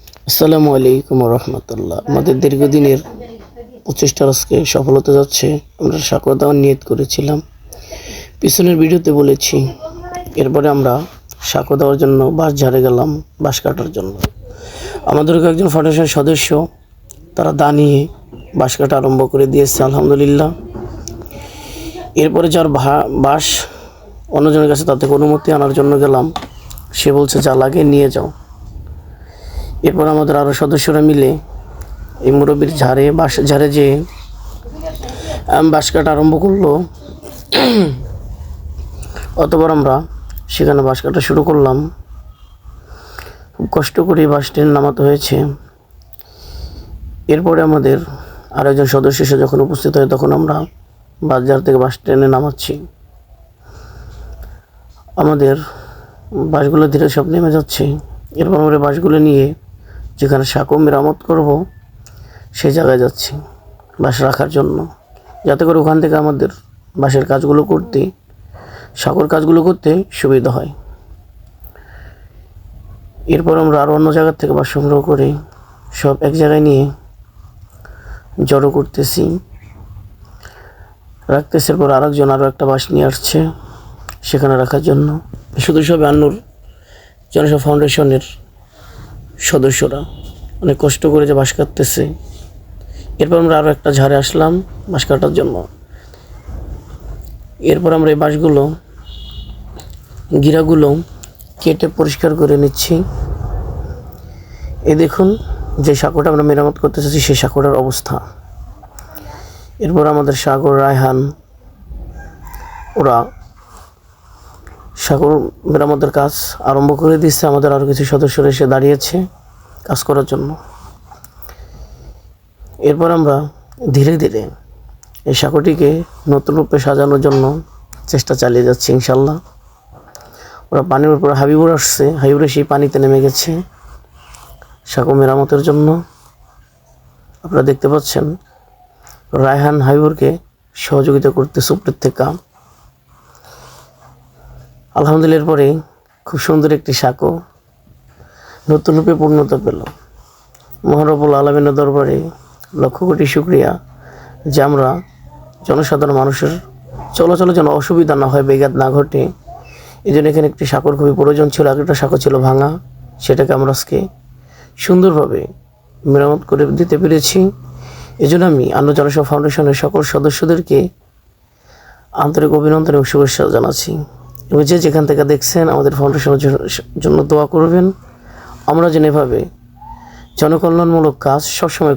আসসালামু আলাইকুম রহমতুল্লাহ। আমাদের দীর্ঘদিনের প্রচেষ্টার আজকে সফল হতে যাচ্ছে। আমরা সাঁকো দেওয়ার নিয়ত করেছিলাম, পিছনের ভিডিওতে বলেছি। এরপরে আমরা সাঁকো দেওয়ার জন্য বাঁশ ঝাড়ে গেলাম, বাঁশ কাটার জন্য। আমাদেরকে একজন ফাউন্ডেশনের সদস্য তারা দা নিয়ে বাঁশ কাটা আরম্ভ করে দিয়েছে, আলহামদুলিল্লাহ। এরপরে যার বাঁশ অন্যজনের কাছে তার থেকে অনুমতি আনার জন্য গেলাম, সে বলছে যা লাগে নিয়ে যাও। এরপর আমাদের আরও সদস্যরা মিলে এই মুরব্বির বাঁশ ঝাড়ে যে বাঁশ কাটা আরম্ভ করলো। অতবার আমরা সেখানে বাঁশ কাটা শুরু করলাম। খুব কষ্ট করে বাঁশ টেনে নামাতে হয়েছে। এরপরে আমাদের আরও একজন সদস্য এসে যখন উপস্থিত হয়, তখন আমরা বাঁশ ঝাড় থেকে বাঁশ টেনে নামাচ্ছি। আমাদের বাঁশগুলো ধীরে সব নেমে যাচ্ছে। এরপর আমরা বাঁশগুলো নিয়ে যেখানে সাঁকো মেরামত করব সেই জায়গায় যাচ্ছি বাঁশ রাখার জন্য, যাতে করে ওখান থেকে আমাদের বাঁশের কাজগুলো করতে, সাঁকোর কাজগুলো করতে সুবিধা হয়। এরপর আমরা আরও অন্য জায়গার থেকে বাঁশ সংগ্রহ করে সব এক জায়গায় নিয়ে জড়ো করতেছি, রাখতেছি। এরপর আরেকজন আরও একটা বাঁশ নিয়ে আসছে সেখানে রাখার জন্য। শুধু সব আন্নুর জনসেবা ফাউন্ডেশনের সদস্যরা অনেক কষ্ট করে যে বাঁশ কাটতেছে। এরপর আমরা আরও একটা ঝাড়ে আসলাম বাঁশ কাটার জন্য। এরপর আমরা এই বাঁশগুলো, গিরাগুলো কেটে পরিষ্কার করে নিচ্ছি। এই দেখুন যে সাঁকোটা আমরা মেরামত করতে চাচ্ছি সেই সাঁকোটার অবস্থা। এরপর আমাদের সাগর, রায়হান ওরা সাঁকোর মেরামতের কাজ আরম্ভ করে দিচ্ছে। আমাদের আরও কিছু সদস্যরা এসে দাঁড়িয়েছে কাজ করার জন্য। এরপর আমরা ধীরে ধীরে এই সাঁকোটিকে নতুন রূপে সাজানোর জন্য চেষ্টা চালিয়ে যাচ্ছি, ইনশাল্লাহ। ওরা পানির উপর হাবিবুর আসছে, হাবিবুরে সেই পানিতে নেমে গেছে সাঁকো মেরামতের জন্য। আপনারা দেখতে পাচ্ছেন রায়হান হাবিবুরকে সহযোগিতা করতে উপরের থেকে। আলহামদুলিল্লাহ, এরপরে খুব সুন্দর একটি সাঁকো নতুন রূপে পূর্ণতা পেল। মহান রব্বুল আলামিনের দরবারে লক্ষ কোটি শুকরিয়া যে আমরা জনসাধারণ মানুষের চলাচলের যেন অসুবিধা না হয়, বেঘাত না ঘটে। এই জন্য এখানে একটি সাঁকোর খুবই প্রয়োজন ছিল। একটা সাঁকো ছিল ভাঙা, সেটাকে আমরা আজকে সুন্দরভাবে মেরামত করে দিতে পেরেছি। এই জন্য আমি আন্নু জনসেবা ফাউন্ডেশনের সকল সদস্যদেরকে আন্তরিক অভিনন্দন এবং শুভেচ্ছা জানাচ্ছি। এবং যে যেখান থেকে দেখছেন আমাদের ফাউন্ডেশনের জন্য দোয়া করবেন। আমরা যেন এভাবে জনকল্যাণমূলক কাজ সবসময়